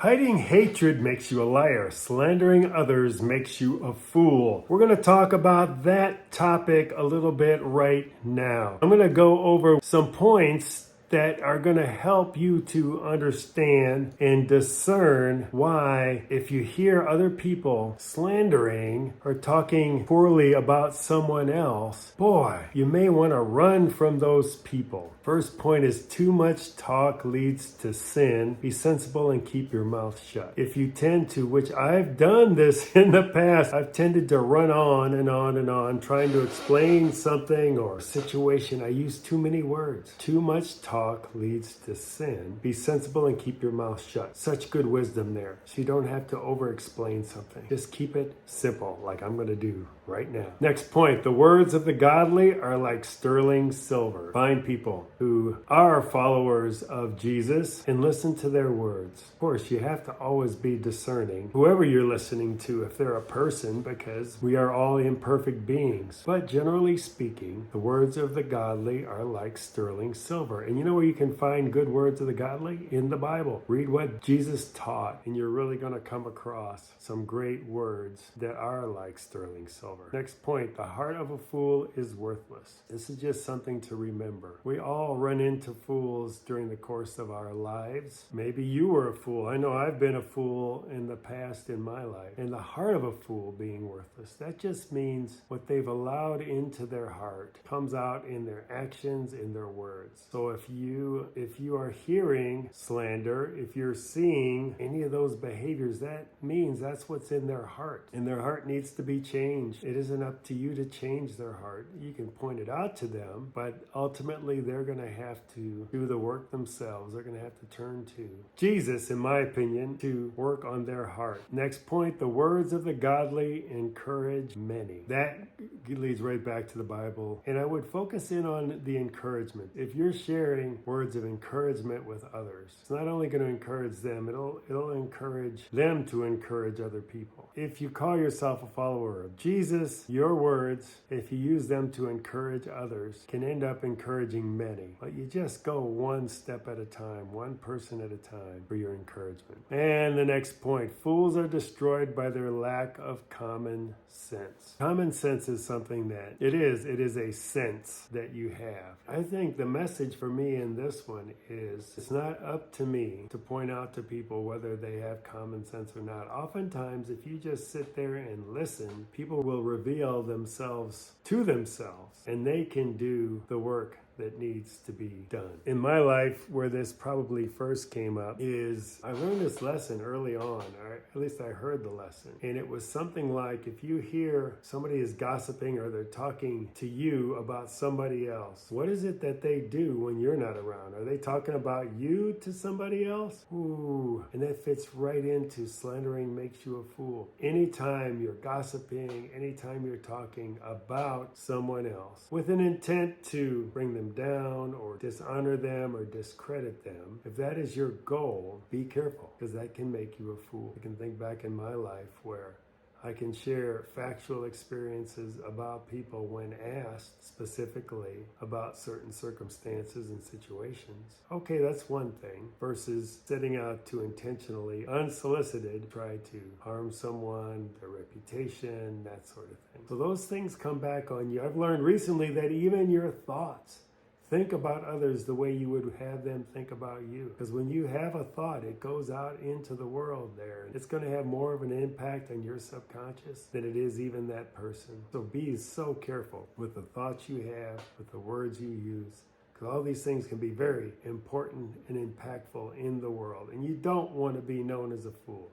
Hiding hatred makes you a liar. Slandering others makes you a fool. We're going to talk about that topic a little bit right now. I'm going to go over some points that are going to help you to understand and discern why, if you hear other people slandering or talking poorly about someone else, boy, you may want to run from those people. First point is too much talk leads to sin. Be sensible and keep your mouth shut. If you tend to, which I've done this in the past, I've tended to run on and on and on trying to explain something or situation. I use too many words. Too much talk leads to sin. Be sensible and keep your mouth shut. Such good wisdom there. So you don't have to over-explain something. Just keep it simple, like I'm going to do right now. Next point, the words of the godly are like sterling silver. Find people who are followers of Jesus and listen to their words. Of course, you have to always be discerning, whoever you're listening to, if they're a person, because we are all imperfect beings. But generally speaking, the words of the godly are like sterling silver. And you know where you can find good words of the godly? In the Bible. Read what Jesus taught, and you're really going to come across some great words that are like sterling silver. Next point, the heart of a fool is worthless. This is just something to remember. We all run into fools during the course of our lives. Maybe you were a fool. I know I've been a fool in the past in my life. And the heart of a fool being worthless, that just means what they've allowed into their heart comes out in their actions, in their words. So if you are hearing slander, if you're seeing any of those behaviors, that means that's what's in their heart. And their heart needs to be changed. It isn't up to you to change their heart. You can point it out to them, but ultimately they're going to have to do the work themselves. They're going to have to turn to Jesus, in my opinion, to work on their heart. Next point, the words of the godly encourage many. That leads right back to the Bible. And I would focus in on the encouragement. If you're sharing words of encouragement with others, it's not only going to encourage them, it'll encourage them to encourage other people. If you call yourself a follower of Jesus, your words, if you use them to encourage others, can end up encouraging many. But you just go one step at a time, one person at a time for your encouragement. And the next point, fools are destroyed by their lack of common sense. Common sense is something that it is a sense that you have. I think the message for me in this one is it's not up to me to point out to people whether they have common sense or not. Oftentimes, if you just sit there and listen, people will reveal themselves to themselves, and they can do the work that needs to be done. In my life, where this probably first came up is I learned this lesson early on, or at least I heard the lesson. And it was something like, if you hear somebody is gossiping or they're talking to you about somebody else, what is it that they do when you're not around? Are they talking about you to somebody else? Ooh, and that fits right into slandering makes you a fool. Anytime you're gossiping, anytime you're talking about someone else with an intent to bring them down or dishonor them or discredit them, if that is your goal, be careful, because that can make you a fool. I can think back in my life where I can share factual experiences about people when asked specifically about certain circumstances and situations. Okay, that's one thing, versus setting out to intentionally, unsolicited, try to harm someone, their reputation, that sort of thing. So those things come back on you. I've learned recently that even your thoughts, think about others the way you would have them think about you. Because when you have a thought, it goes out into the world there. It's going to have more of an impact on your subconscious than it is even that person. So be so careful with the thoughts you have, with the words you use. Because all these things can be very important and impactful in the world. And you don't want to be known as a fool.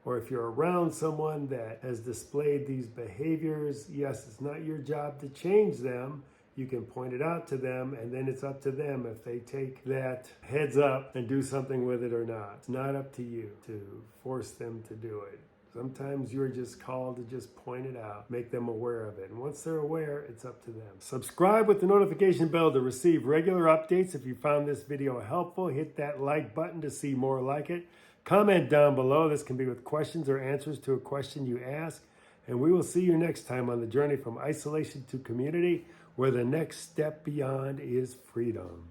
Or if you're around someone that has displayed these behaviors, yes, it's not your job to change them. You can point it out to them, and then it's up to them if they take that heads up and do something with it or not. It's not up to you to force them to do it. Sometimes you're just called to just point it out, make them aware of it. And once they're aware, it's up to them. Subscribe with the notification bell to receive regular updates. If you found this video helpful, hit that like button to see more like it. Comment down below. This can be with questions or answers to a question you ask. And we will see you next time on the journey from isolation to community, where the next step beyond is freedom.